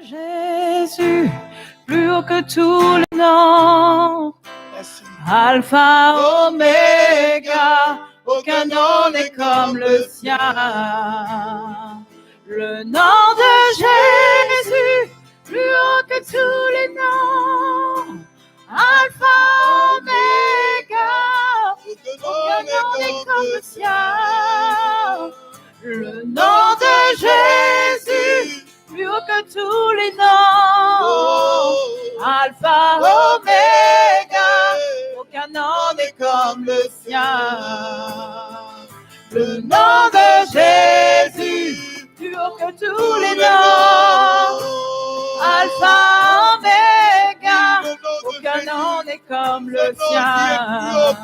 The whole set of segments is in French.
Jésus, plus haut que tous les noms. Merci. Alpha, Oméga, aucun nom n'est comme le sien. Le nom de Jésus, plus haut que tous les noms. Alpha, Oméga, aucun nom n'est comme le sien. Le nom de Jésus, plus haut que tous les noms. Alpha, Oméga, aucun nom n'est comme le sien. Le nom de Jésus, plus haut que tous les noms. Alpha, Oméga, aucun nom n'est comme le sien.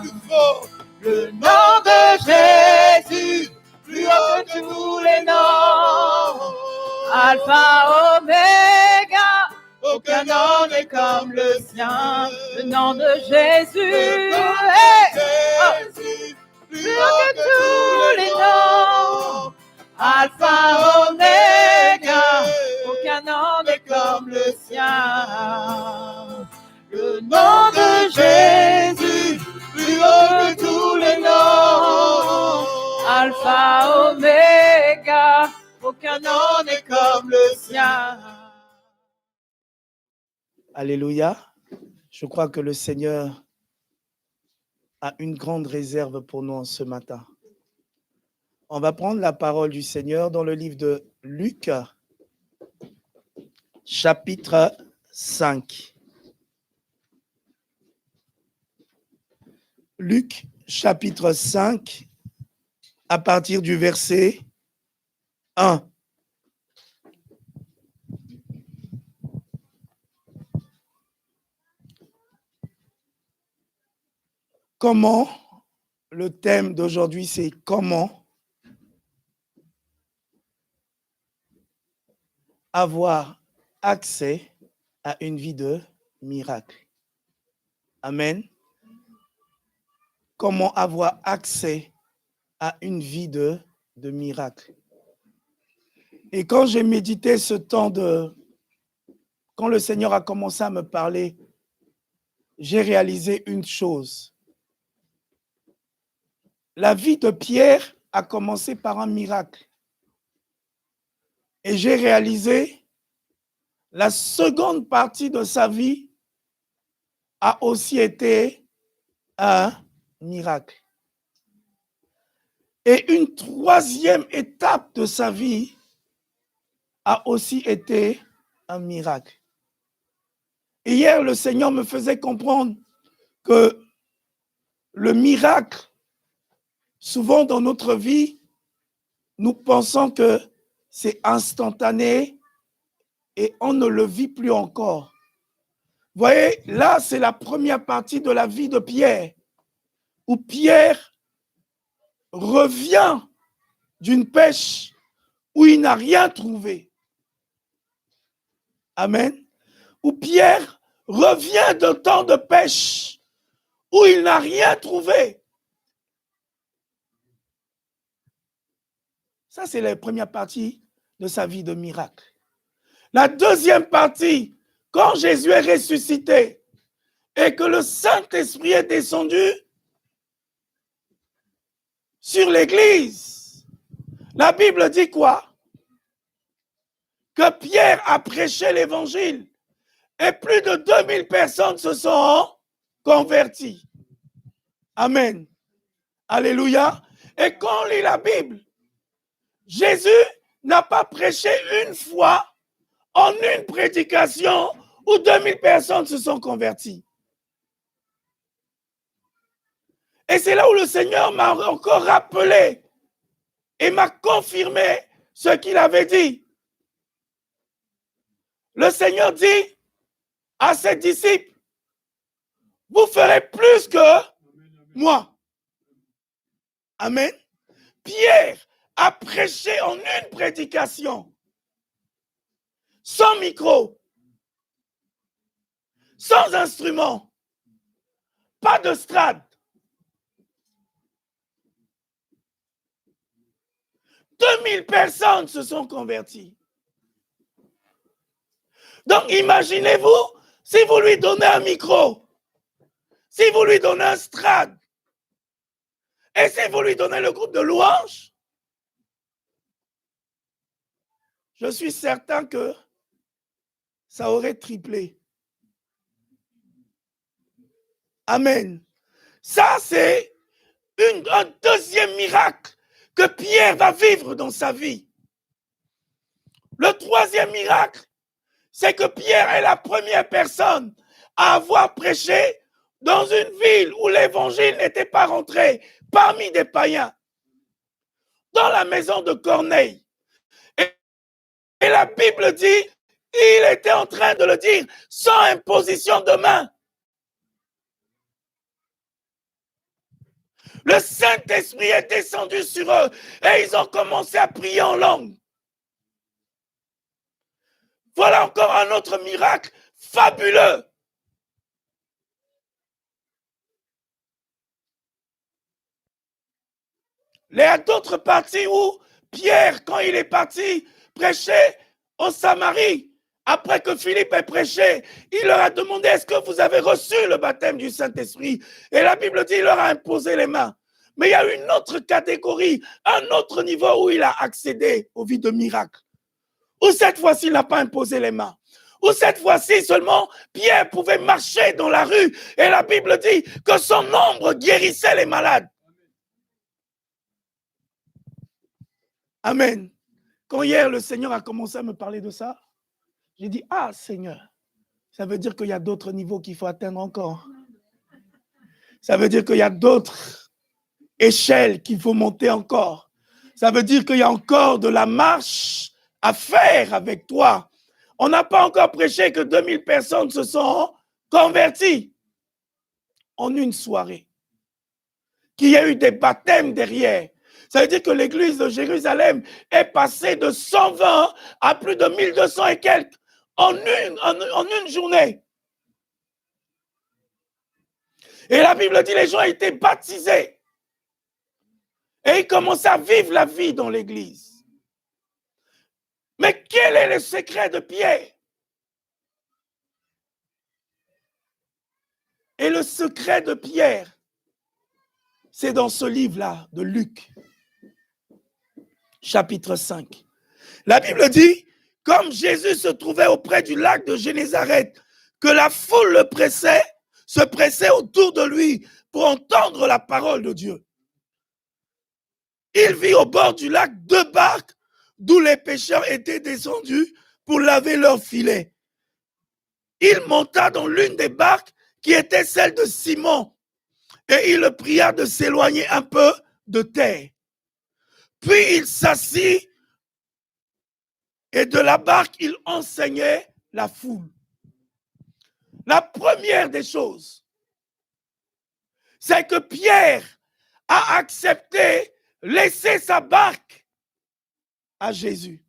Le nom de Jésus, plus haut que tous les noms. Alpha, Oméga, aucun nom n'est comme le sien. Le nom de Jésus, plus haut que tous les noms. Alpha, Oméga, aucun nom n'est comme le sien. Le nom de Jésus, plus haut que tous les noms. Alpha, Oméga, aucun nom n'est comme le sien. Alléluia. Je crois que le Seigneur a une grande réserve pour nous en ce matin. On va prendre la parole du Seigneur dans le livre de Luc, chapitre 5. Luc, chapitre 5, à partir du verset 1. Comment, le thème d'aujourd'hui, c'est comment avoir accès à une vie de miracle. Amen. Comment avoir accès à une vie de miracle. Et quand j'ai médité ce temps quand le Seigneur a commencé à me parler, j'ai réalisé une chose. La vie de Pierre a commencé par un miracle. Et j'ai réalisé la seconde partie de sa vie a aussi été un miracle. Et une troisième étape de sa vie a aussi été un miracle. Hier, le Seigneur me faisait comprendre que le miracle, souvent dans notre vie, nous pensons que c'est instantané et on ne le vit plus encore. Vous voyez, là, c'est la première partie de la vie de Pierre, où Pierre revient d'une pêche où il n'a rien trouvé. Amen. Où Pierre revient d'un temps de pêche où il n'a rien trouvé. Ça, c'est la première partie de sa vie de miracle. La deuxième partie, quand Jésus est ressuscité et que le Saint-Esprit est descendu sur l'Église, la Bible dit quoi? Que Pierre a prêché l'Évangile et plus de 2000 personnes se sont converties. Amen. Alléluia. Et quand on lit la Bible, Jésus n'a pas prêché une fois en une prédication où 2000 personnes se sont converties. Et c'est là où le Seigneur m'a encore rappelé et m'a confirmé ce qu'il avait dit. Le Seigneur dit à ses disciples, vous ferez plus que moi. Amen. Pierre a prêché en une prédication, sans micro, sans instrument, pas de strade. 2000 personnes se sont converties. Donc imaginez-vous, si vous lui donnez un micro, si vous lui donnez un strade, et si vous lui donnez le groupe de louanges, je suis certain que ça aurait triplé. Amen. Ça, c'est un deuxième miracle que Pierre va vivre dans sa vie. Le troisième miracle, c'est que Pierre est la première personne à avoir prêché dans une ville où l'évangile n'était pas rentré parmi des païens, dans la maison de Corneille. Et la Bible dit, il était en train de le dire sans imposition de main. Le Saint-Esprit est descendu sur eux et ils ont commencé à prier en langue. Voilà encore un autre miracle fabuleux. Il y a d'autres parties où Pierre, quand il est parti prêcher en Samarie, après que Philippe ait prêché, il leur a demandé, est-ce que vous avez reçu le baptême du Saint-Esprit? Et la Bible dit, il leur a imposé les mains. Mais il y a une autre catégorie, un autre niveau où il a accédé aux vies de miracles. Où cette fois-ci, il n'a pas imposé les mains. Où cette fois-ci seulement, Pierre pouvait marcher dans la rue et la Bible dit que son ombre guérissait les malades. Amen. Quand hier, le Seigneur a commencé à me parler de ça, j'ai dit, ah Seigneur, ça veut dire qu'il y a d'autres niveaux qu'il faut atteindre encore. Ça veut dire qu'il y a d'autres échelles qu'il faut monter encore. Ça veut dire qu'il y a encore de la marche à faire avec toi. On n'a pas encore prêché que 2000 personnes se sont converties en une soirée. Qu'il y a eu des baptêmes derrière. Ça veut dire que l'église de Jérusalem est passée de 120 à plus de 1200 et quelques en une journée. Et la Bible dit que les gens étaient baptisés. Et ils commençaient à vivre la vie dans l'église. Mais quel est le secret de Pierre? Et le secret de Pierre, c'est dans ce livre-là de Luc, chapitre 5. La Bible dit, comme Jésus se trouvait auprès du lac de Génézareth, que la foule se pressait autour de lui pour entendre la parole de Dieu. Il vit au bord du lac 2 barques d'où les pêcheurs étaient descendus pour laver leurs filets. Il monta dans l'une des barques qui était celle de Simon et il le pria de s'éloigner un peu de terre. Puis il s'assit et de la barque, il enseignait la foule. La première des choses, c'est que Pierre a accepté laisser sa barque à Jésus.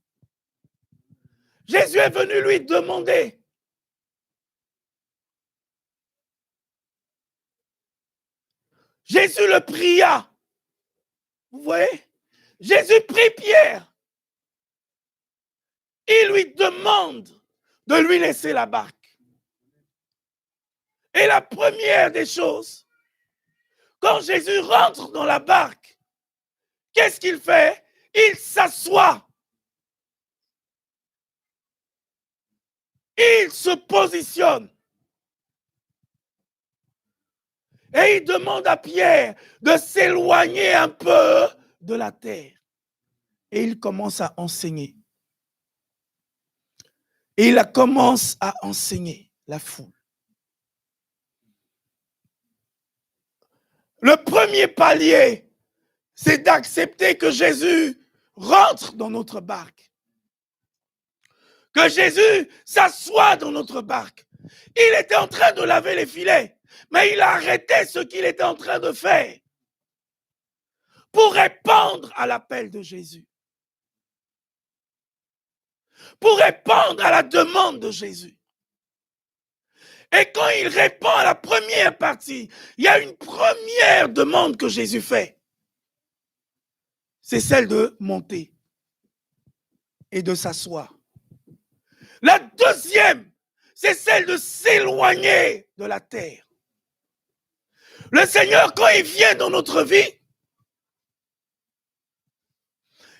Jésus est venu lui demander. Jésus le pria. Vous voyez? Jésus prie Pierre. Il lui demande de lui laisser la barque. Et la première des choses, quand Jésus rentre dans la barque, qu'est-ce qu'il fait? Il s'assoit. Il se positionne. Et il demande à Pierre de s'éloigner un peu de la terre. Et il commence à enseigner. Et il commence à enseigner la foule. Le premier palier, c'est d'accepter que Jésus rentre dans notre barque. Que Jésus s'assoit dans notre barque. Il était en train de laver les filets, mais il a arrêté ce qu'il était en train de faire pour répondre à l'appel de Jésus. Pour répondre à la demande de Jésus. Et quand il répond à la première partie, il y a une première demande que Jésus fait. C'est celle de monter et de s'asseoir. La deuxième, c'est celle de s'éloigner de la terre. Le Seigneur, quand il vient dans notre vie,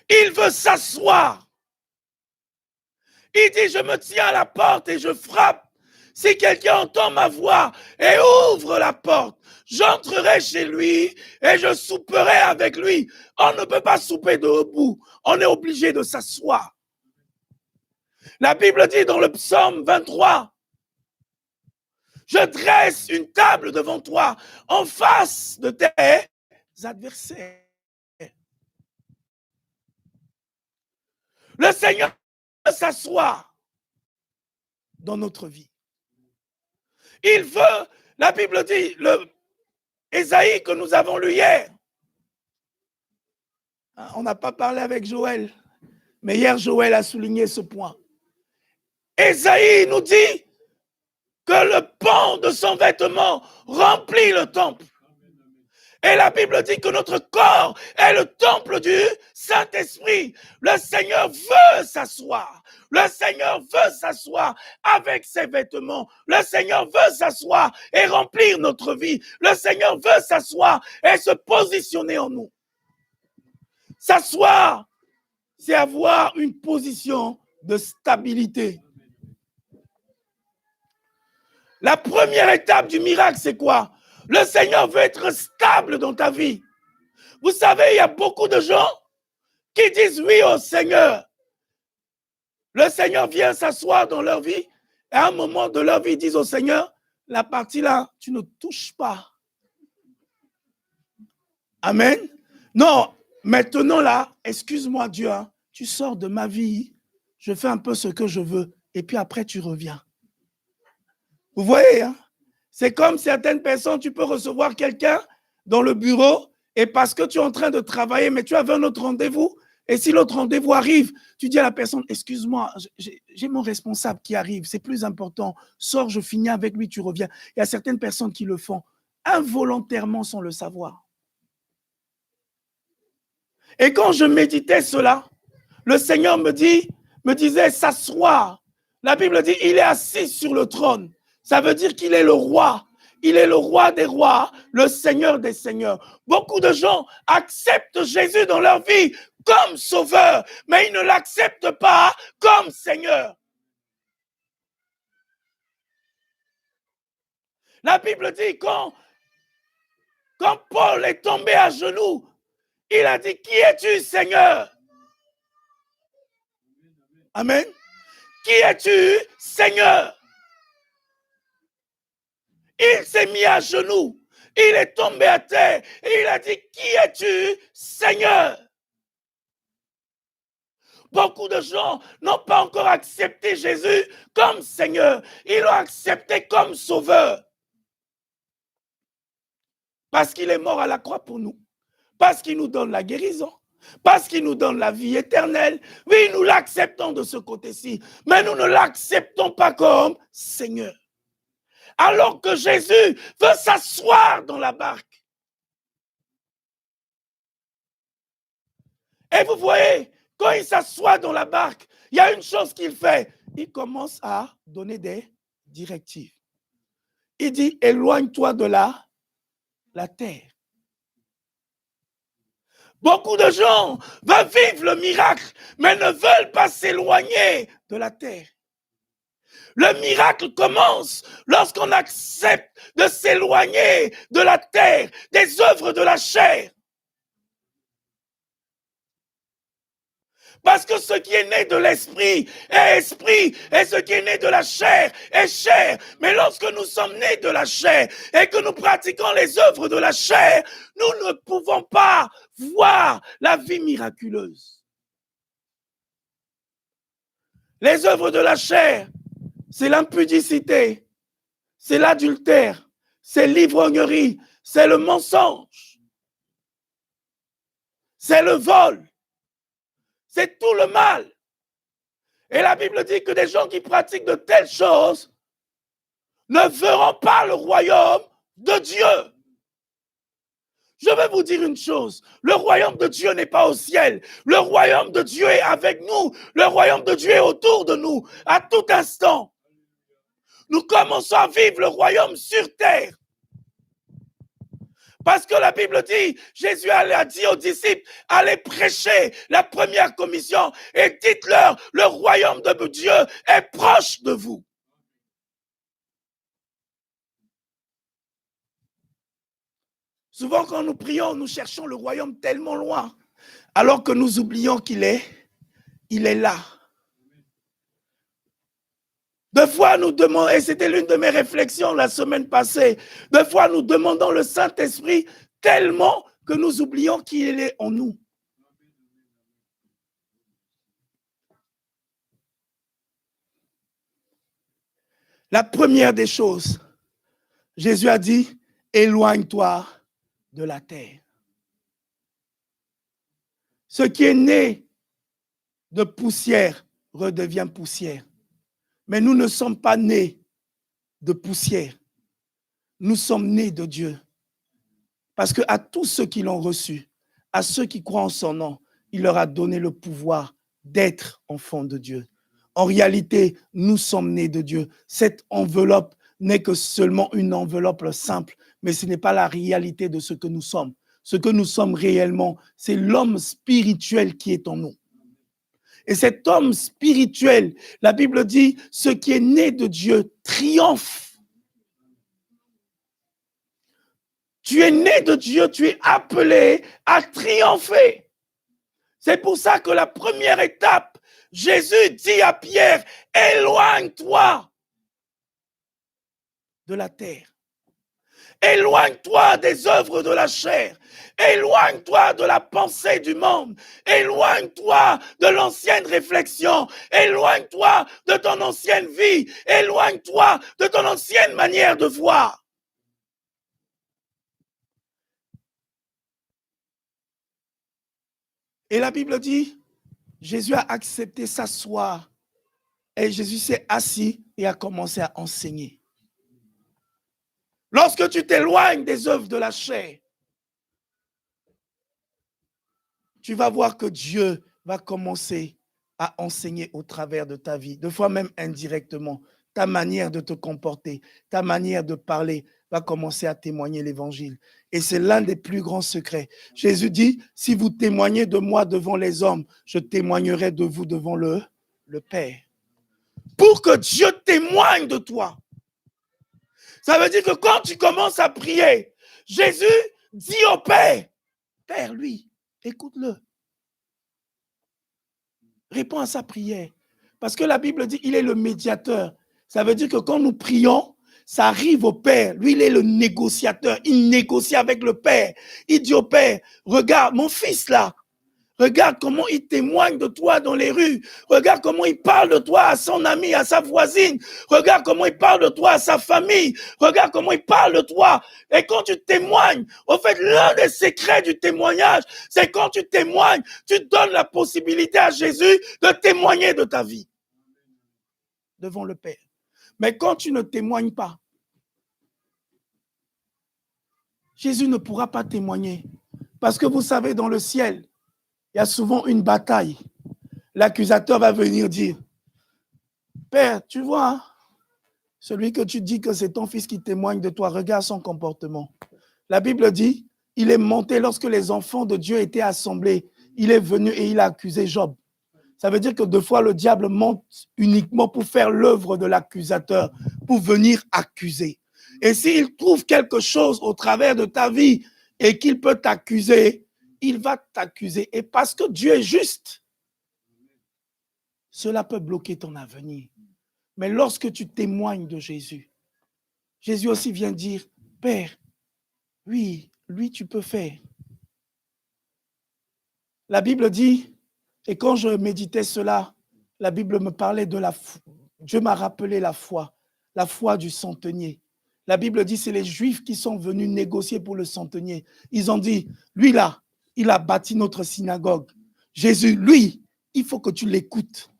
il veut s'asseoir. Il dit, je me tiens à la porte et je frappe. Si quelqu'un entend ma voix et ouvre la porte, j'entrerai chez lui et je souperai avec lui. On ne peut pas souper debout. On est obligé de s'asseoir. La Bible dit dans le psaume 23, je dresse une table devant toi en face de tes adversaires. Le Seigneur veut s'asseoir dans notre vie. Il veut, la Bible dit, le Ésaïe que nous avons lu hier. On n'a pas parlé avec Joël, mais hier Joël a souligné ce point. Ésaïe nous dit que le pan de son vêtement remplit le temple. Et la Bible dit que notre corps est le temple du Saint-Esprit. Le Seigneur veut s'asseoir. Le Seigneur veut s'asseoir avec ses vêtements. Le Seigneur veut s'asseoir et remplir notre vie. Le Seigneur veut s'asseoir et se positionner en nous. S'asseoir, c'est avoir une position de stabilité. La première étape du miracle, c'est quoi? Le Seigneur veut être stable dans ta vie. Vous savez, il y a beaucoup de gens qui disent oui au Seigneur. Le Seigneur vient s'asseoir dans leur vie et à un moment de leur vie, ils disent au Seigneur, la partie là, tu ne touches pas. Amen. Non, maintenant là, excuse-moi Dieu, hein, tu sors de ma vie, je fais un peu ce que je veux et puis après tu reviens. Vous voyez, hein? C'est comme certaines personnes, tu peux recevoir quelqu'un dans le bureau et parce que tu es en train de travailler, mais tu avais un autre rendez-vous. Et si l'autre rendez-vous arrive, tu dis à la personne, excuse-moi, j'ai mon responsable qui arrive, c'est plus important. Sors, je finis avec lui, tu reviens. Il y a certaines personnes qui le font involontairement sans le savoir. Et quand je méditais cela, le Seigneur me disait s'asseoir. La Bible dit, il est assis sur le trône. Ça veut dire qu'il est le roi. Il est le roi des rois, le Seigneur des seigneurs. Beaucoup de gens acceptent Jésus dans leur vie comme sauveur, mais ils ne l'acceptent pas comme Seigneur. La Bible dit, quand Paul est tombé à genoux, il a dit, qui es-tu, Seigneur? Amen. Qui es-tu, Seigneur? Il s'est mis à genoux, il est tombé à terre et il a dit, qui es-tu, Seigneur? Beaucoup de gens n'ont pas encore accepté Jésus comme Seigneur, ils l'ont accepté comme sauveur. Parce qu'il est mort à la croix pour nous, parce qu'il nous donne la guérison, parce qu'il nous donne la vie éternelle. Oui, nous l'acceptons de ce côté-ci, mais nous ne l'acceptons pas comme Seigneur. Alors que Jésus veut s'asseoir dans la barque. Et vous voyez, quand il s'assoit dans la barque, il y a une chose qu'il fait. Il commence à donner des directives. Il dit, éloigne-toi de la terre. Beaucoup de gens veulent vivre le miracle, mais ne veulent pas s'éloigner de la terre. Le miracle commence lorsqu'on accepte de s'éloigner de la terre, des œuvres de la chair. Parce que ce qui est né de l'esprit est esprit, et ce qui est né de la chair est chair. Mais lorsque nous sommes nés de la chair et que nous pratiquons les œuvres de la chair, nous ne pouvons pas voir la vie miraculeuse. Les œuvres de la chair, c'est l'impudicité, c'est l'adultère, c'est l'ivrognerie, c'est le mensonge, c'est le vol. C'est tout le mal. Et la Bible dit que des gens qui pratiquent de telles choses ne verront pas le royaume de Dieu. Je vais vous dire une chose, le royaume de Dieu n'est pas au ciel, le royaume de Dieu est avec nous, le royaume de Dieu est autour de nous, à tout instant. Nous commençons à vivre le royaume sur terre. Parce que la Bible dit, Jésus a dit aux disciples, allez prêcher la première commission et dites-leur, le royaume de Dieu est proche de vous. Souvent quand nous prions, nous cherchons le royaume tellement loin, alors que nous oublions qu'il est là. Deux fois nous demandons, et c'était l'une de mes réflexions la semaine passée, deux fois nous demandons le Saint-Esprit tellement que nous oublions qu'il est en nous. La première des choses, Jésus a dit, éloigne-toi de la terre. Ce qui est né de poussière redevient poussière. Mais nous ne sommes pas nés de poussière. Nous sommes nés de Dieu. Parce qu'à tous ceux qui l'ont reçu, à ceux qui croient en son nom, il leur a donné le pouvoir d'être enfants de Dieu. En réalité, nous sommes nés de Dieu. Cette enveloppe n'est que seulement une enveloppe simple, mais ce n'est pas la réalité de ce que nous sommes. Ce que nous sommes réellement, c'est l'homme spirituel qui est en nous. Et cet homme spirituel, la Bible dit, ce qui est né de Dieu triomphe. Tu es né de Dieu, tu es appelé à triompher. C'est pour ça que la première étape, Jésus dit à Pierre, éloigne-toi de la terre. Éloigne-toi des œuvres de la chair. Éloigne-toi de la pensée du monde. Éloigne-toi de l'ancienne réflexion. Éloigne-toi de ton ancienne vie. Éloigne-toi de ton ancienne manière de voir. Et la Bible dit, Jésus a accepté s'asseoir. Et Jésus s'est assis et a commencé à enseigner. Lorsque tu t'éloignes des œuvres de la chair, tu vas voir que Dieu va commencer à enseigner au travers de ta vie, des fois même indirectement. Ta manière de te comporter, ta manière de parler va commencer à témoigner l'évangile. Et c'est l'un des plus grands secrets. Jésus dit, si vous témoignez de moi devant les hommes, je témoignerai de vous devant le Père. Pour que Dieu témoigne de toi. Ça veut dire que quand tu commences à prier, Jésus dit au Père, Père, lui, écoute-le. Réponds à sa prière. Parce que la Bible dit, il est le médiateur. Ça veut dire que quand nous prions, ça arrive au Père. Lui, il est le négociateur. Il négocie avec le Père. Il dit au Père, regarde, mon fils là, regarde comment il témoigne de toi dans les rues. Regarde comment il parle de toi à son ami, à sa voisine. Regarde comment il parle de toi à sa famille. Regarde comment il parle de toi. Et quand tu témoignes, en fait, l'un des secrets du témoignage, c'est quand tu témoignes, tu donnes la possibilité à Jésus de témoigner de ta vie devant le Père. Mais quand tu ne témoignes pas, Jésus ne pourra pas témoigner. Parce que vous savez, dans le ciel, il y a souvent une bataille. L'accusateur va venir dire, Père, tu vois, celui que tu dis que c'est ton fils qui témoigne de toi, regarde son comportement. La Bible dit, il est monté lorsque les enfants de Dieu étaient assemblés. Il est venu et il a accusé Job. Ça veut dire que deux fois, le diable monte uniquement pour faire l'œuvre de l'accusateur, pour venir accuser. Et s'il trouve quelque chose au travers de ta vie et qu'il peut t'accuser, il va t'accuser. Et parce que Dieu est juste, cela peut bloquer ton avenir. Mais lorsque tu témoignes de Jésus, Jésus aussi vient dire, Père, oui, lui tu peux faire. La Bible dit, et quand je méditais cela, la Bible me parlait de la foi. Dieu m'a rappelé la foi du centenier. La Bible dit, c'est les Juifs qui sont venus négocier pour le centenier. Ils ont dit, lui là, il a bâti notre synagogue. Jésus, lui, il faut que tu l'écoutes.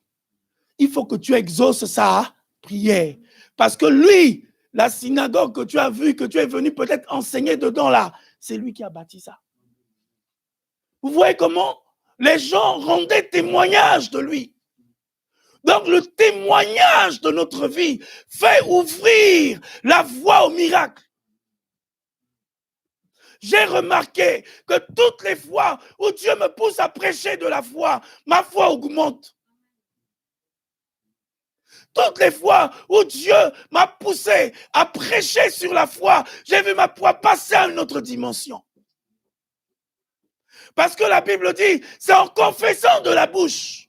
Il faut que tu exauces sa prière. Parce que lui, la synagogue que tu as vue, que tu es venu peut-être enseigner dedans là, c'est lui qui a bâti ça. Vous voyez comment les gens rendaient témoignage de lui. Donc le témoignage de notre vie fait ouvrir la voie au miracle. J'ai remarqué que toutes les fois où Dieu me pousse à prêcher de la foi, ma foi augmente. Toutes les fois où Dieu m'a poussé à prêcher sur la foi, j'ai vu ma foi passer à une autre dimension. Parce que la Bible dit, c'est en confessant de la bouche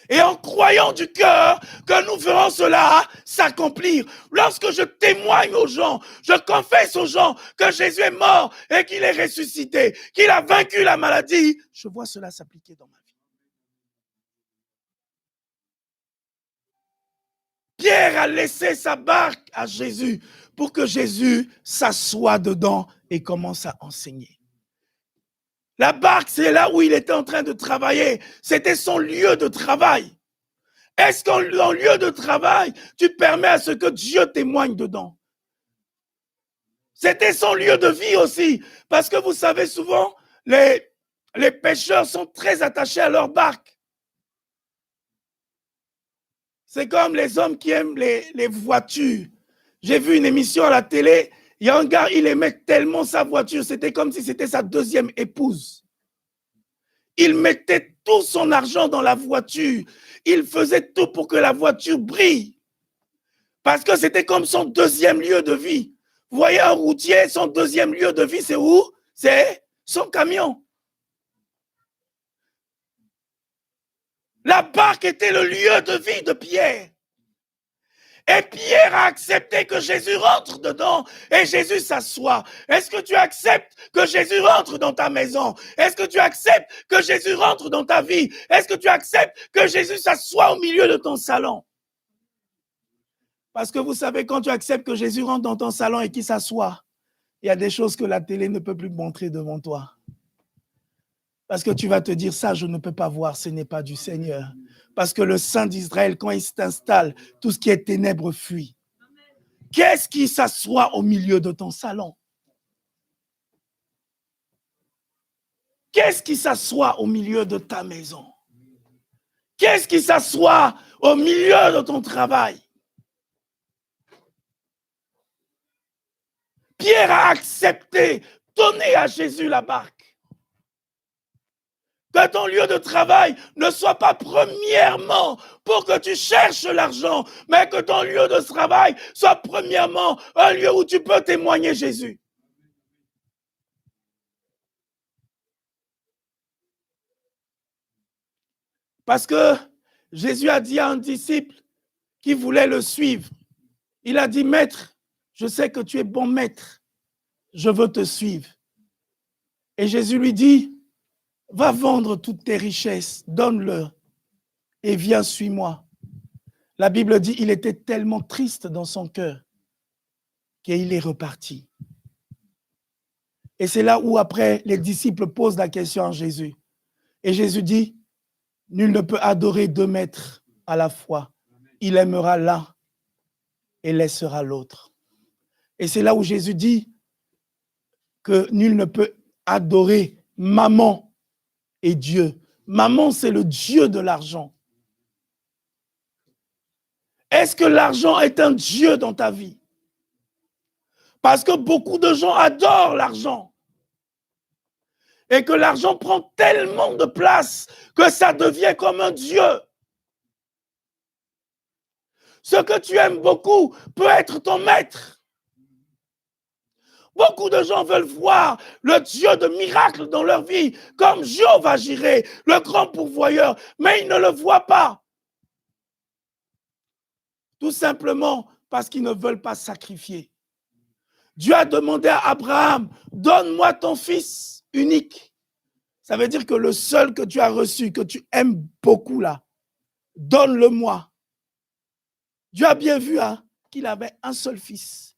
et en croyant du cœur que nous verrons cela s'accomplir. Lorsque je témoigne aux gens, je confesse aux gens que Jésus est mort et qu'il est ressuscité, qu'il a vaincu la maladie, je vois cela s'appliquer dans ma vie. Pierre a laissé sa barque à Jésus pour que Jésus s'assoie dedans et commence à enseigner. La barque, c'est là où il était en train de travailler. C'était son lieu de travail. Est-ce qu'en lieu de travail, tu permets à ce que Dieu témoigne dedans? C'était son lieu de vie aussi. Parce que vous savez, souvent, les pêcheurs sont très attachés à leur barque. C'est comme les hommes qui aiment les voitures. J'ai vu une émission à la télé. Il y a un gars, il aimait tellement sa voiture. C'était comme si c'était sa deuxième épouse. Il mettait tout son argent dans la voiture. Il faisait tout pour que la voiture brille. Parce que c'était comme son deuxième lieu de vie. Vous voyez un routier, son deuxième lieu de vie, c'est où? C'est son camion. La barque était le lieu de vie de Pierre. Et Pierre a accepté que Jésus rentre dedans et Jésus s'assoit. Est-ce que tu acceptes que Jésus rentre dans ta maison? Est-ce que tu acceptes que Jésus rentre dans ta vie? Est-ce que tu acceptes que Jésus s'assoit au milieu de ton salon? Parce que vous savez, quand tu acceptes que Jésus rentre dans ton salon et qu'il s'assoit, il y a des choses que la télé ne peut plus montrer devant toi. Parce que tu vas te dire, ça, je ne peux pas voir, ce n'est pas du Seigneur. Parce que le Saint d'Israël, quand il s'installe, tout ce qui est ténèbres fuit. Qu'est-ce qui s'assoit au milieu de ton salon? Qu'est-ce qui s'assoit au milieu de ta maison? Qu'est-ce qui s'assoit au milieu de ton travail? Pierre a accepté, donner à Jésus la barque. Que ton lieu de travail ne soit pas premièrement pour que tu cherches l'argent, mais que ton lieu de travail soit premièrement un lieu où tu peux témoigner Jésus. Parce que Jésus a dit à un disciple qui voulait le suivre, il a dit, maître, je sais que tu es bon maître, je veux te suivre. Et Jésus lui dit, va vendre toutes tes richesses, donne-le et viens, suis-moi. La Bible dit, il était tellement triste dans son cœur qu'il est reparti. Et c'est là où après les disciples posent la question à Jésus. Et Jésus dit, nul ne peut adorer deux maîtres à la fois. Il aimera l'un et laissera l'autre. Et c'est là où Jésus dit que nul ne peut adorer maman et Dieu. Maman, c'est le Dieu de l'argent. Est-ce que l'argent est un Dieu dans ta vie? Parce que beaucoup de gens adorent l'argent. Et que l'argent prend tellement de place que ça devient comme un Dieu. Ce que tu aimes beaucoup peut être ton maître. Beaucoup de gens veulent voir le Dieu de miracles dans leur vie, comme Jéhovah Jireh, le grand pourvoyeur, mais ils ne le voient pas. Tout simplement parce qu'ils ne veulent pas sacrifier. Dieu a demandé à Abraham, donne-moi ton fils unique. Ça veut dire que le seul que tu as reçu, que tu aimes beaucoup là, donne-le-moi. Dieu a bien vu qu'il avait un seul fils,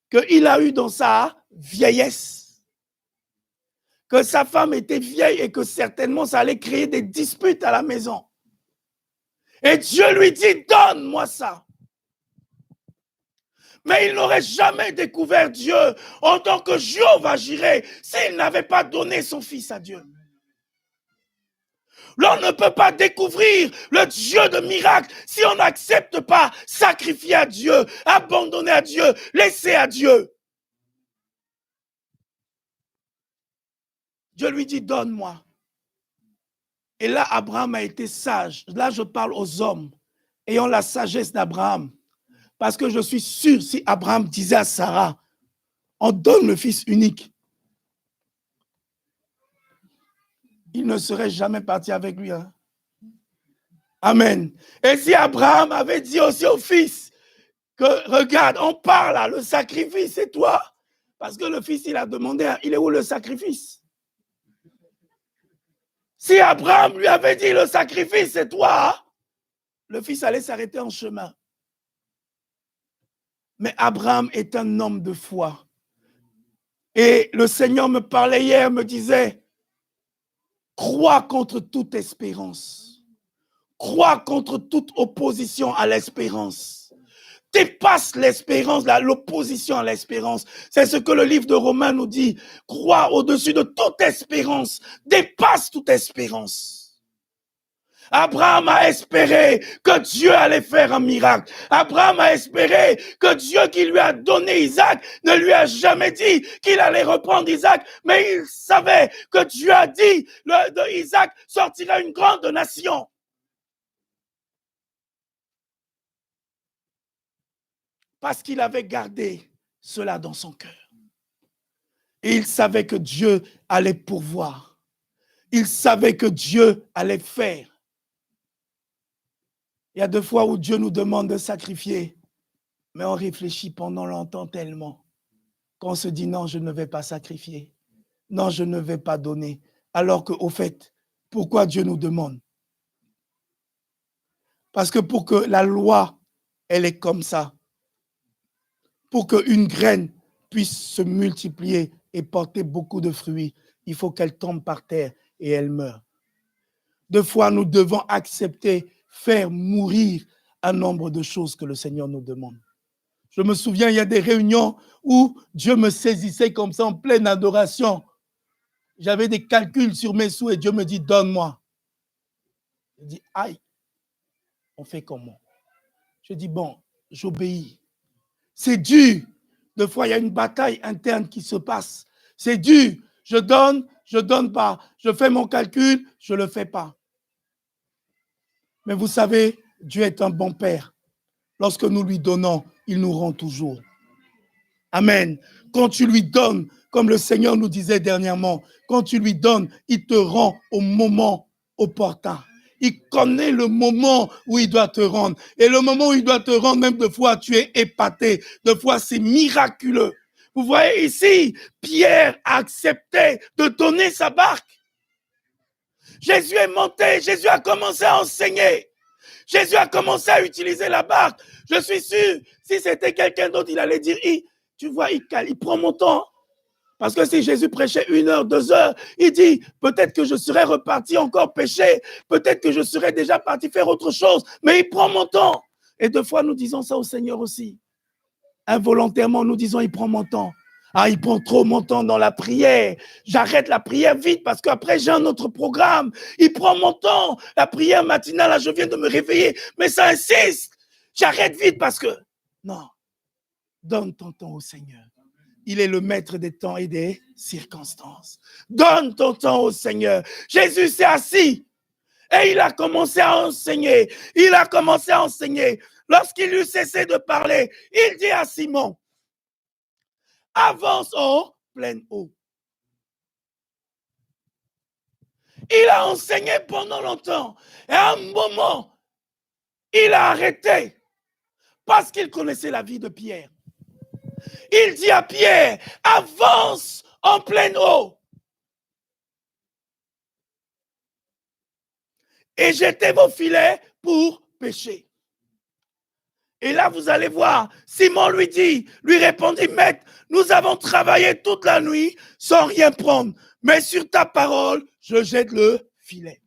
qu'il a eu dans sa vieillesse, que sa femme était vieille et que certainement ça allait créer des disputes à la maison. Et Dieu lui dit, donne-moi ça. Mais il n'aurait jamais découvert Dieu en tant que Jéhovah Jireh s'il n'avait pas donné son fils à Dieu. L'on ne peut pas découvrir le Dieu de miracles si on n'accepte pas sacrifier à Dieu, abandonner à Dieu, laisser à Dieu. Dieu lui dit, donne-moi. Et là, Abraham a été sage. Là, je parle aux hommes ayant la sagesse d'Abraham. Parce que je suis sûr, si Abraham disait à Sarah, on donne le fils unique, il ne serait jamais parti avec lui. Hein? Amen. Et si Abraham avait dit aussi au fils, que regarde, on parle là, le sacrifice, c'est toi. Parce que le fils, il a demandé, il est où le sacrifice? Si Abraham lui avait dit, le sacrifice, c'est toi, le fils allait s'arrêter en chemin. Mais Abraham est un homme de foi. Et le Seigneur me parlait hier, me disait, crois contre toute espérance. Crois contre toute opposition à l'espérance. Dépasse l'espérance, l'opposition à l'espérance. C'est ce que le livre de Romains nous dit. Crois au-dessus de toute espérance. Dépasse toute espérance. Abraham a espéré que Dieu allait faire un miracle. Abraham a espéré que Dieu qui lui a donné Isaac ne lui a jamais dit qu'il allait reprendre Isaac, mais il savait que Dieu a dit de Isaac sortira une grande nation. Parce qu'il avait gardé cela dans son cœur. Et il savait que Dieu allait pourvoir. Il savait que Dieu allait faire. Il y a 2 fois où Dieu nous demande de sacrifier, mais on réfléchit pendant longtemps tellement qu'on se dit non, je ne vais pas sacrifier. Non, je ne vais pas donner. Alors qu'au fait, pourquoi Dieu nous demande? Parce que pour que la loi, elle est comme ça. Pour qu'une graine puisse se multiplier et porter beaucoup de fruits, il faut qu'elle tombe par terre et elle meure. 2 fois, nous devons accepter, faire mourir un nombre de choses que le Seigneur nous demande. Je me souviens, il y a des réunions où Dieu me saisissait comme ça en pleine adoration. J'avais des calculs sur mes sous et Dieu me dit, donne-moi. Je dis, aïe, on fait comment? Je dis, bon, j'obéis. C'est dur. 2 fois, il y a une bataille interne qui se passe. C'est dur. Je donne pas. Je fais mon calcul, je ne le fais pas. Mais vous savez, Dieu est un bon Père. Lorsque nous lui donnons, il nous rend toujours. Amen. Quand tu lui donnes, comme le Seigneur nous disait dernièrement, quand tu lui donnes, il te rend au moment opportun. Il connaît le moment où il doit te rendre. Et le moment où il doit te rendre, même 2 fois, tu es épaté. 2 fois, c'est miraculeux. Vous voyez ici, Pierre a accepté de donner sa barque. Jésus est monté, Jésus a commencé à enseigner. Jésus a commencé à utiliser la barque. Je suis sûr, si c'était quelqu'un d'autre, il allait dire, tu vois, il prend mon temps. Parce que si Jésus prêchait 1 heure, 2 heures, il dit, peut-être que je serais reparti encore pécher, peut-être que je serais déjà parti faire autre chose, mais il prend mon temps. Et 2 fois, nous disons ça au Seigneur aussi. Involontairement, nous disons, il prend mon temps. Ah, il prend trop mon temps dans la prière. J'arrête la prière vite parce qu'après, j'ai un autre programme. Il prend mon temps. La prière matinale, là, je viens de me réveiller, mais ça insiste. J'arrête vite parce que... Non, donne ton temps au Seigneur. Il est le maître des temps et des circonstances. Donne ton temps au Seigneur. Jésus s'est assis et il a commencé à enseigner. Il a commencé à enseigner. Lorsqu'il eut cessé de parler, il dit à Simon, avance en pleine eau. Il a enseigné pendant longtemps. Et à un moment, il a arrêté parce qu'il connaissait la vie de Pierre. Il dit à Pierre, avance en pleine eau. Et jetez vos filets pour pêcher. Et là, vous allez voir, Simon lui répondit, Maître, nous avons travaillé toute la nuit sans rien prendre, mais sur ta parole, je jette le filet.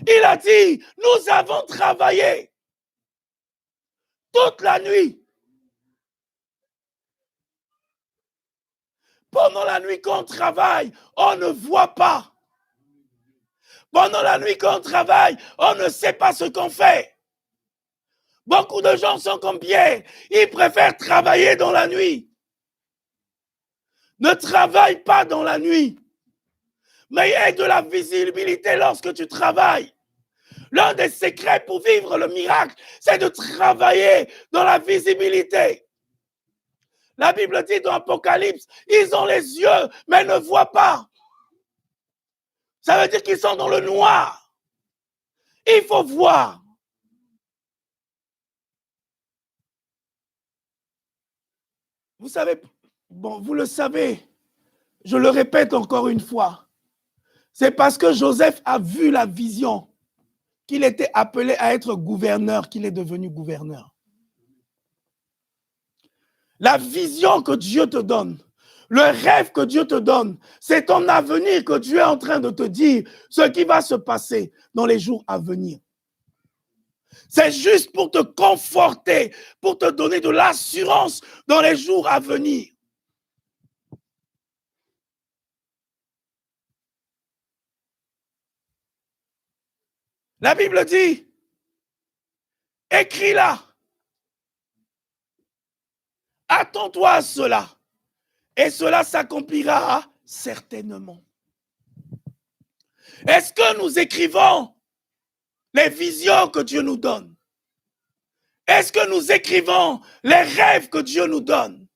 Il a dit, nous avons travaillé toute la nuit. Pendant la nuit qu'on travaille, on ne voit pas. Pendant la nuit qu'on travaille, on ne sait pas ce qu'on fait. Beaucoup de gens sont comme Pierre. Ils préfèrent travailler dans la nuit. Ne travaille pas dans la nuit. Mais aie de la visibilité lorsque tu travailles. L'un des secrets pour vivre le miracle, c'est de travailler dans la visibilité. La Bible dit dans Apocalypse, ils ont les yeux, mais ne voient pas. Ça veut dire qu'ils sont dans le noir. Il faut voir. Vous savez, bon, vous le savez, je le répète encore une fois, c'est parce que Joseph a vu la vision qu'il était appelé à être gouverneur, qu'il est devenu gouverneur. La vision que Dieu te donne, le rêve que Dieu te donne, c'est ton avenir que Dieu est en train de te dire ce qui va se passer dans les jours à venir. C'est juste pour te conforter, pour te donner de l'assurance dans les jours à venir. La Bible dit, écris-la. Attends-toi à cela. Et cela s'accomplira certainement. Est-ce que nous écrivons les visions que Dieu nous donne? Est-ce que nous écrivons les rêves que Dieu nous donne?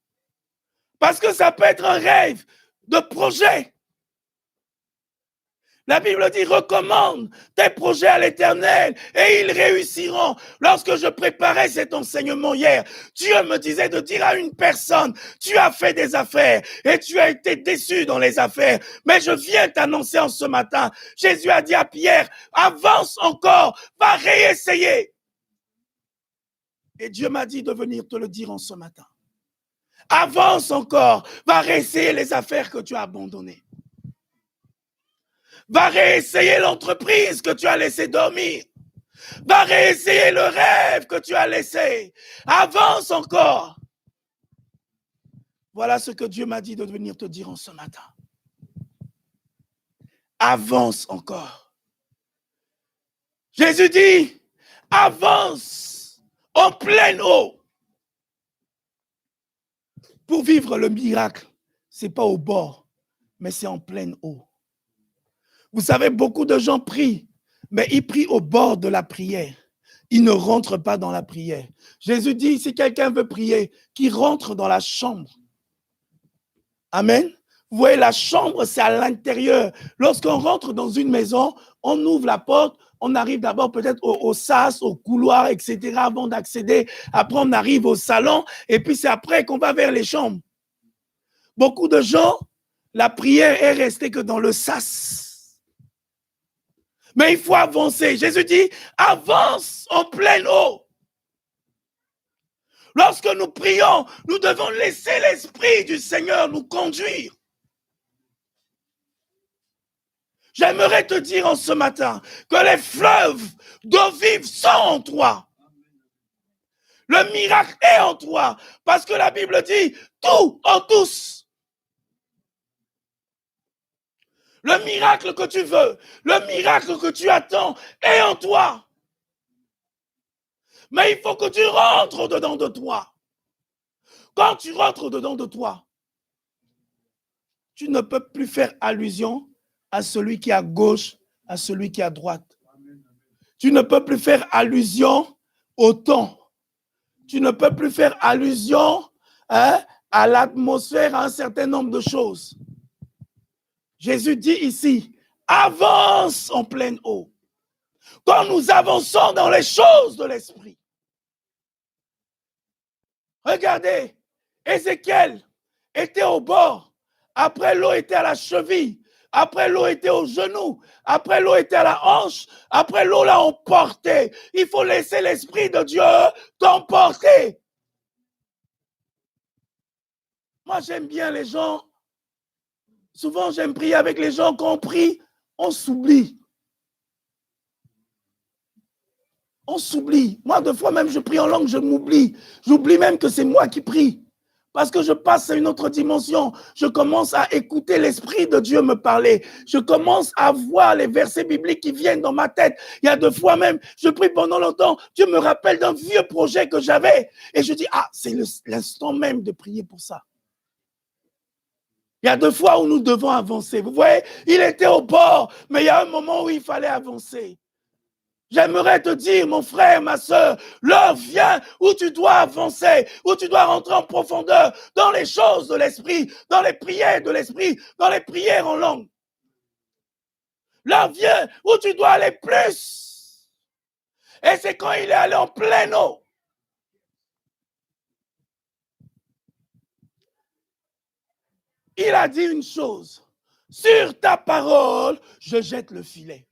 Parce que ça peut être un rêve de projet. La Bible dit, recommande tes projets à l'Éternel et ils réussiront. Lorsque je préparais cet enseignement hier, Dieu me disait de dire à une personne, tu as fait des affaires et tu as été déçu dans les affaires. Mais je viens t'annoncer en ce matin, Jésus a dit à Pierre, avance encore, va réessayer. Et Dieu m'a dit de venir te le dire en ce matin. Avance encore, va réessayer les affaires que tu as abandonnées. Va réessayer l'entreprise que tu as laissé dormir. Va réessayer le rêve que tu as laissé. Avance encore. Voilà ce que Dieu m'a dit de venir te dire en ce matin. Avance encore. Jésus dit, avance en pleine eau. Pour vivre le miracle, ce n'est pas au bord, mais c'est en pleine eau. Vous savez, beaucoup de gens prient, mais ils prient au bord de la prière. Ils ne rentrent pas dans la prière. Jésus dit, si quelqu'un veut prier, qu'il rentre dans la chambre. Amen. Vous voyez, la chambre, c'est à l'intérieur. Lorsqu'on rentre dans une maison, on ouvre la porte, on arrive d'abord peut-être au sas, au couloir, etc. avant d'accéder. Après, on arrive au salon et puis c'est après qu'on va vers les chambres. Beaucoup de gens, la prière est restée que dans le sas. Mais il faut avancer. Jésus dit, avance en pleine eau. Lorsque nous prions, nous devons laisser l'Esprit du Seigneur nous conduire. J'aimerais te dire en ce matin que les fleuves d'eau vive sont en toi. Le miracle est en toi. Parce que la Bible dit, tout en tous. Le miracle que tu veux, le miracle que tu attends est en toi. Mais il faut que tu rentres dedans de toi. Quand tu rentres dedans de toi, tu ne peux plus faire allusion à celui qui est à gauche, à celui qui est à droite. Tu ne peux plus faire allusion au temps. Tu ne peux plus faire allusion à l'atmosphère, à un certain nombre de choses. Jésus dit ici, avance en pleine eau. Quand nous avançons dans les choses de l'esprit. Regardez, Ézéchiel était au bord. Après, l'eau était à la cheville. Après, l'eau était au genou. Après, l'eau était à la hanche. Après, l'eau l'a emporté. Il faut laisser l'Esprit de Dieu t'emporter. Moi, j'aime bien les gens. Souvent, j'aime prier avec les gens. Quand on prie, on s'oublie. On s'oublie. Moi, deux fois même, je prie en langue, je m'oublie. J'oublie même que c'est moi qui prie. Parce que je passe à une autre dimension. Je commence à écouter l'Esprit de Dieu me parler. Je commence à voir les versets bibliques qui viennent dans ma tête. Il y a 2 fois même, je prie pendant longtemps. Dieu me rappelle d'un vieux projet que j'avais. Et je dis, c'est l'instant même de prier pour ça. Il y a 2 fois où nous devons avancer. Vous voyez, il était au bord, mais il y a un moment où il fallait avancer. J'aimerais te dire, mon frère, ma soeur, l'heure vient où tu dois avancer, où tu dois rentrer en profondeur dans les choses de l'esprit, dans les prières de l'esprit, dans les prières en langue. L'heure vient où tu dois aller plus. Et c'est quand il est allé en pleine eau. Il a dit une chose, sur ta parole, je jette le filet.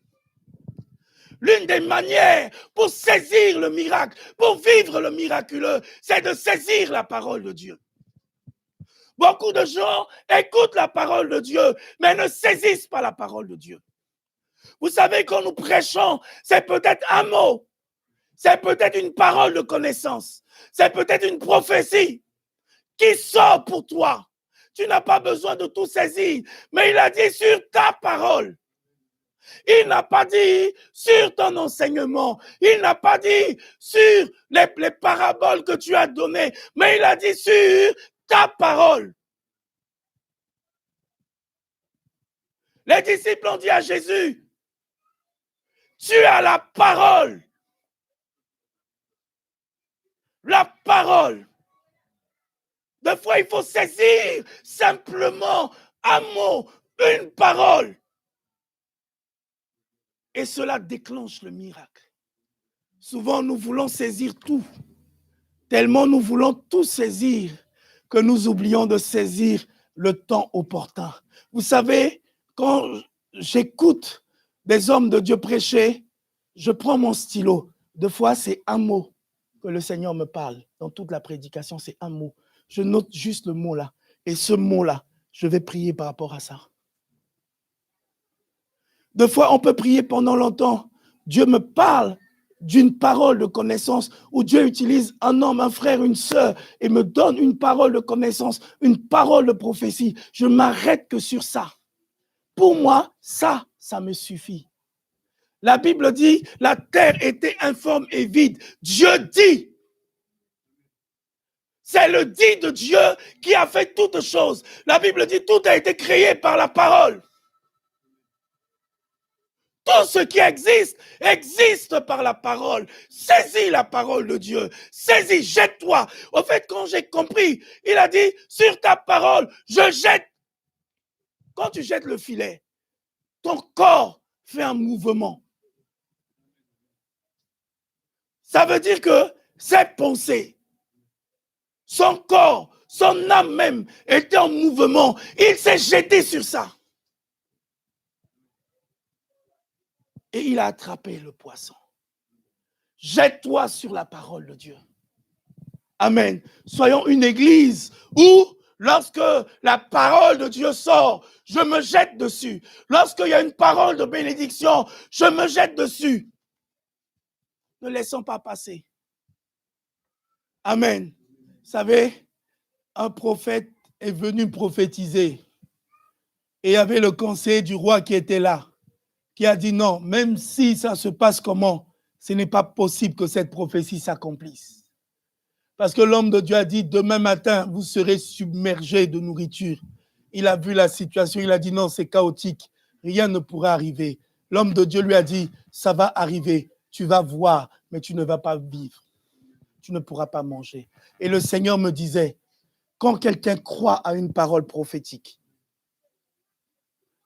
L'une des manières pour saisir le miracle, pour vivre le miraculeux, c'est de saisir la parole de Dieu. Beaucoup de gens écoutent la parole de Dieu, mais ne saisissent pas la parole de Dieu. Vous savez, quand nous prêchons, c'est peut-être un mot, c'est peut-être une parole de connaissance, c'est peut-être une prophétie qui sort pour toi. Tu n'as pas besoin de tout saisir, mais il a dit sur ta parole. Il n'a pas dit sur ton enseignement. Il n'a pas dit sur les paraboles que tu as données, mais il a dit sur ta parole. Les disciples ont dit à Jésus, tu as la parole. La parole. Des fois, il faut saisir simplement un mot, une parole. Et cela déclenche le miracle. Souvent, nous voulons saisir tout. Tellement nous voulons tout saisir que nous oublions de saisir le temps opportun. Vous savez, quand j'écoute des hommes de Dieu prêcher, je prends mon stylo. Des fois, c'est un mot que le Seigneur me parle. Dans toute la prédication, c'est un mot. Je note juste le mot là. Et ce mot-là, je vais prier par rapport à ça. Des fois, on peut prier pendant longtemps. Dieu me parle d'une parole de connaissance où Dieu utilise un homme, un frère, une sœur et me donne une parole de connaissance, une parole de prophétie. Je ne m'arrête que sur ça. Pour moi, ça me suffit. La Bible dit, la terre était informe et vide. Dieu dit. C'est le dit de Dieu qui a fait toutes choses. La Bible dit, tout a été créé par la parole. Tout ce qui existe par la parole. Saisis la parole de Dieu. Saisis, jette-toi. Au fait, quand j'ai compris, il a dit, sur ta parole, je jette. Quand tu jettes le filet, ton corps fait un mouvement. Ça veut dire que ses pensées, son corps, son âme même était en mouvement. Il s'est jeté sur ça. Et il a attrapé le poisson. Jette-toi sur la parole de Dieu. Amen. Soyons une église où, lorsque la parole de Dieu sort, je me jette dessus. Lorsqu'il y a une parole de bénédiction, je me jette dessus. Ne laissons pas passer. Amen. Vous savez, un prophète est venu prophétiser. Et il y avait le conseiller du roi qui était là, qui a dit non, même si ça se passe comment, ce n'est pas possible que cette prophétie s'accomplisse. Parce que l'homme de Dieu a dit, demain matin, vous serez submergés de nourriture. Il a vu la situation, il a dit non, c'est chaotique, rien ne pourra arriver. L'homme de Dieu lui a dit, ça va arriver, tu vas voir, mais tu ne vas pas vivre. Tu ne pourras pas manger. Et le Seigneur me disait, quand quelqu'un croit à une parole prophétique,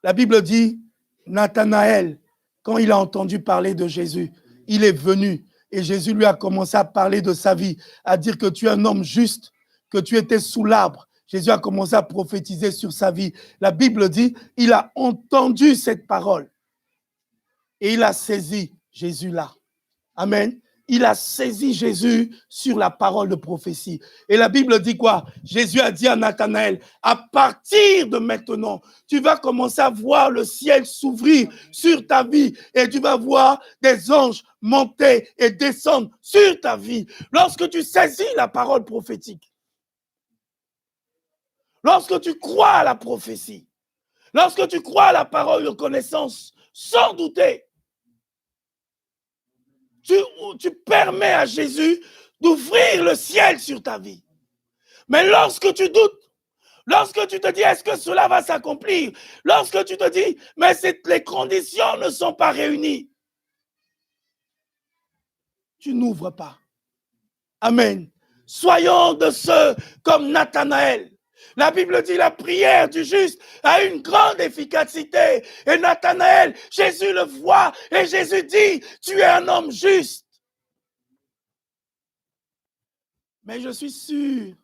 la Bible dit, Nathanaël, quand il a entendu parler de Jésus, il est venu et Jésus lui a commencé à parler de sa vie, à dire que tu es un homme juste, que tu étais sous l'arbre. Jésus a commencé à prophétiser sur sa vie. La Bible dit, il a entendu cette parole et il a saisi Jésus là. Amen. Il a saisi Jésus sur la parole de prophétie. Et la Bible dit quoi? Jésus a dit à Nathanaël, à partir de maintenant, tu vas commencer à voir le ciel s'ouvrir sur ta vie et tu vas voir des anges monter et descendre sur ta vie. Lorsque tu saisis la parole prophétique, lorsque tu crois à la prophétie, lorsque tu crois à la parole de connaissance, sans douter, tu permets à Jésus d'ouvrir le ciel sur ta vie. Mais lorsque tu doutes, lorsque tu te dis, est-ce que cela va s'accomplir? Lorsque tu te dis, mais les conditions ne sont pas réunies, tu n'ouvres pas. Amen. Soyons de ceux comme Nathanaël. La Bible dit la prière du juste a une grande efficacité. Et Nathanaël, Jésus le voit et Jésus dit, tu es un homme juste. Mais je suis sûr,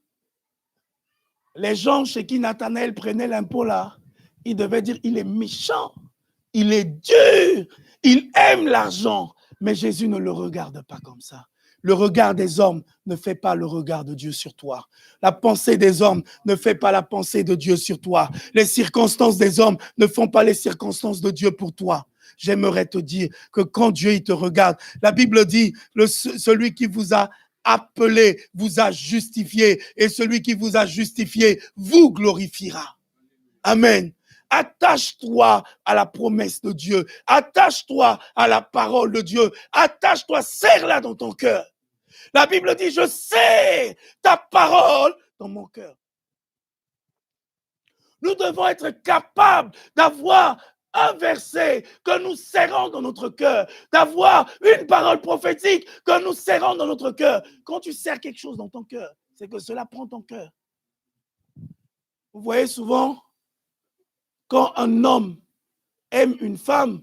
les gens chez qui Nathanaël prenait l'impôt là, ils devaient dire, il est méchant, il est dur, il aime l'argent. Mais Jésus ne le regarde pas comme ça. Le regard des hommes ne fait pas le regard de Dieu sur toi. La pensée des hommes ne fait pas la pensée de Dieu sur toi. Les circonstances des hommes ne font pas les circonstances de Dieu pour toi. J'aimerais te dire que quand Dieu il te regarde, la Bible dit, celui qui vous a appelé vous a justifié et celui qui vous a justifié vous glorifiera. Amen. Attache-toi à la promesse de Dieu. Attache-toi à la parole de Dieu. Attache-toi, serre-la dans ton cœur. La Bible dit, je serre ta parole dans mon cœur. Nous devons être capables d'avoir un verset que nous serrons dans notre cœur, d'avoir une parole prophétique que nous serrons dans notre cœur. Quand tu serres quelque chose dans ton cœur, c'est que cela prend ton cœur. Vous voyez souvent, quand un homme aime une femme,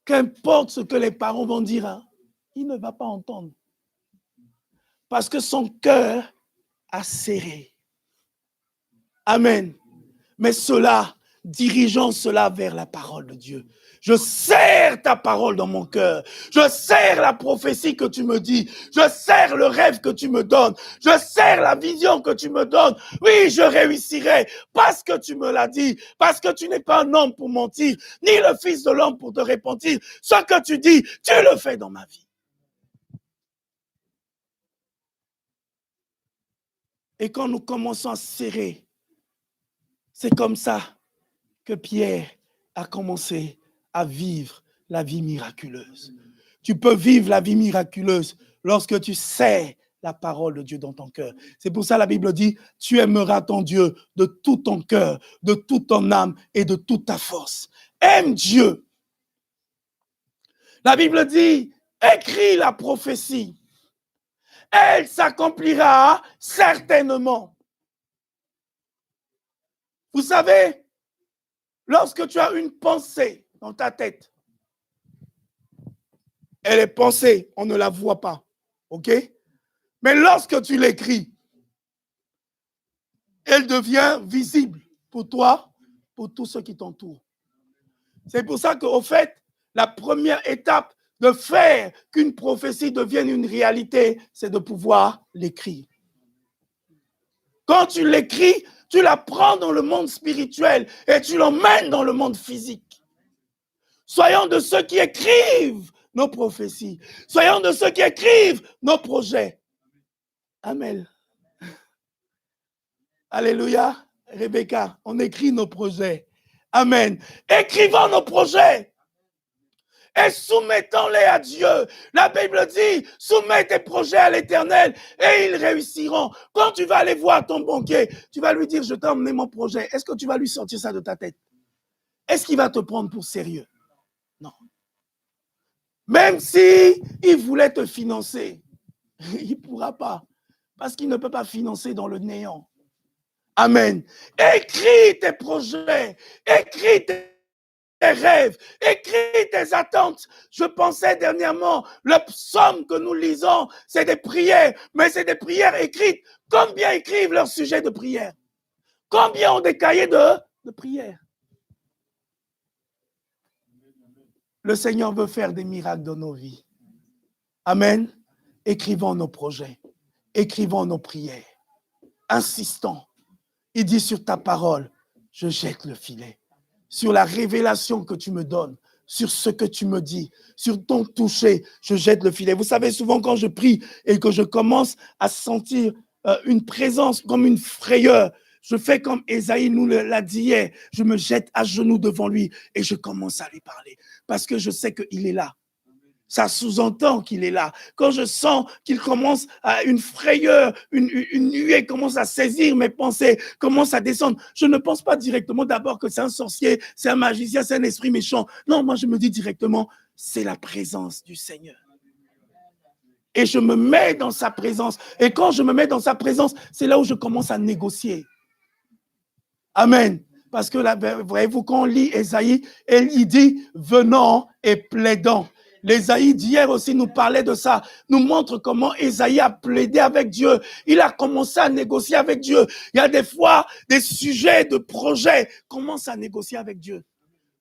qu'importe ce que les parents vont dire, hein, il ne va pas entendre. Parce que son cœur a serré. Amen. Mais cela, dirigeons cela vers la parole de Dieu. Je serre ta parole dans mon cœur. Je serre la prophétie que tu me dis. Je serre le rêve que tu me donnes. Je serre la vision que tu me donnes. Oui, je réussirai parce que tu me l'as dit. Parce que tu n'es pas un homme pour mentir, ni le fils de l'homme pour te repentir. Ce que tu dis, tu le fais dans ma vie. Et quand nous commençons à serrer, c'est comme ça que Pierre a commencé à vivre la vie miraculeuse. Tu peux vivre la vie miraculeuse lorsque tu sais la parole de Dieu dans ton cœur. C'est pour ça que la Bible dit, tu aimeras ton Dieu de tout ton cœur, de toute ton âme et de toute ta force. Aime Dieu. La Bible dit, écris la prophétie. Elle s'accomplira certainement. Vous savez, lorsque tu as une pensée dans ta tête, elle est pensée, on ne la voit pas, ok? Mais lorsque tu l'écris, elle devient visible pour toi, pour tous ceux qui t'entourent. C'est pour ça qu'au fait, la première étape de faire qu'une prophétie devienne une réalité, c'est de pouvoir l'écrire. Quand tu l'écris, tu la prends dans le monde spirituel et tu l'emmènes dans le monde physique. Soyons de ceux qui écrivent nos prophéties. Soyons de ceux qui écrivent nos projets. Amen. Alléluia. Rebecca, on écrit nos projets. Amen. Écrivons nos projets. Et soumettons-les à Dieu. La Bible dit, soumets tes projets à l'Éternel et ils réussiront. Quand tu vas aller voir ton banquier, tu vas lui dire, je t'ai emmené mon projet. Est-ce que tu vas lui sortir ça de ta tête? Est-ce qu'il va te prendre pour sérieux? Non. Même si il voulait te financer, il ne pourra pas. Parce qu'il ne peut pas financer dans le néant. Amen. Écris tes projets. Écris tes rêves, écris tes attentes. Je pensais dernièrement, le psaume que nous lisons, c'est des prières, mais c'est des prières écrites. Combien écrivent leur sujet de prière? Combien ont des cahiers de prière? Le Seigneur veut faire des miracles dans nos vies. Amen. Écrivons nos projets, écrivons nos prières, insistons. Il dit sur ta parole, je jette le filet. Sur la révélation que tu me donnes, sur ce que tu me dis, sur ton toucher, je jette le filet. Vous savez, souvent quand je prie et que je commence à sentir une présence comme une frayeur, Je fais comme Ésaïe nous l'a dit hier. Je me jette à genoux devant lui et je commence à lui parler. Parce que je sais qu'il est là. Ça sous-entend qu'il est là. Quand je sens qu'il commence à une frayeur, une nuée commence à saisir mes pensées, commence à descendre, je ne pense pas directement d'abord que c'est un sorcier, c'est un magicien, c'est un esprit méchant. Non, moi je me dis directement, c'est la présence du Seigneur. Et je me mets dans sa présence. Et quand je me mets dans sa présence, c'est là où je commence à négocier. Amen. Parce que là, voyez-vous, quand on lit Ésaïe, il dit venant et plaidant. L'Ésaïe d'hier aussi nous parlait de ça, nous montre comment Ésaïe a plaidé avec Dieu. Il a commencé à négocier avec Dieu. Il y a des fois des sujets, de projets. Commence à négocier avec Dieu.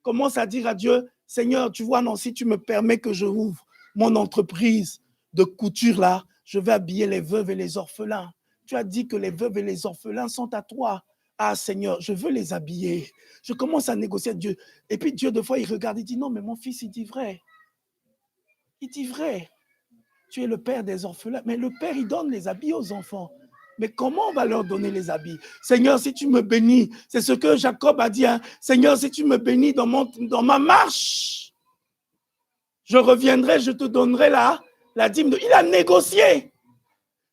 Commence à dire à Dieu, Seigneur, tu vois, non, si tu me permets que je ouvre mon entreprise de couture là, je vais habiller les veuves et les orphelins. Tu as dit que les veuves et les orphelins sont à toi. Ah Seigneur, je veux les habiller. Je commence à négocier avec Dieu. Et puis Dieu, des fois, il regarde, il dit, non, mais mon fils, il dit vrai. Il dit vrai. Tu es le père des orphelins. Mais le père, il donne les habits aux enfants. Mais comment on va leur donner les habits? Seigneur, si tu me bénis, c'est ce que Jacob a dit. Hein. Seigneur, si tu me bénis dans ma marche, je reviendrai, je te donnerai la dîme. Il a négocié.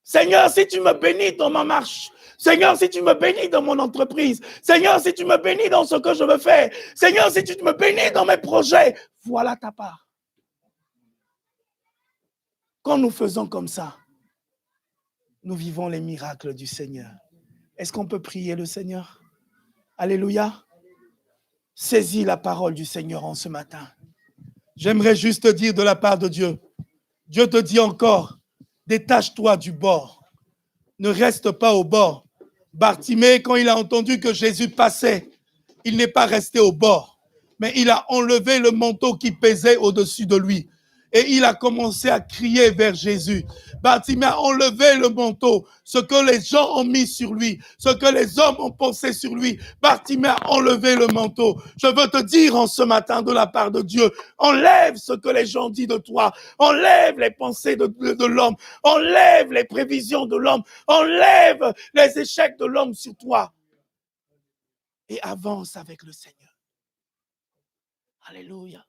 Seigneur, si tu me bénis dans ma marche, Seigneur, si tu me bénis dans mon entreprise, Seigneur, si tu me bénis dans ce que je veux faire, Seigneur, si tu me bénis dans mes projets, voilà ta part. Quand nous faisons comme ça, nous vivons les miracles du Seigneur. Est-ce qu'on peut prier le Seigneur? Alléluia. Saisis la parole du Seigneur en ce matin. J'aimerais juste te dire de la part de Dieu. Dieu te dit encore, détache-toi du bord. Ne reste pas au bord. Bartimée, quand il a entendu que Jésus passait, il n'est pas resté au bord, mais il a enlevé le manteau qui pesait au-dessus de lui. Et il a commencé à crier vers Jésus. Bartimée a enlevé le manteau, ce que les gens ont mis sur lui, ce que les hommes ont pensé sur lui. Bartimée a enlevé le manteau. Je veux te dire en ce matin de la part de Dieu, enlève ce que les gens disent de toi, enlève les pensées de l'homme, enlève les prévisions de l'homme, enlève les échecs de l'homme sur toi et avance avec le Seigneur. Alléluia.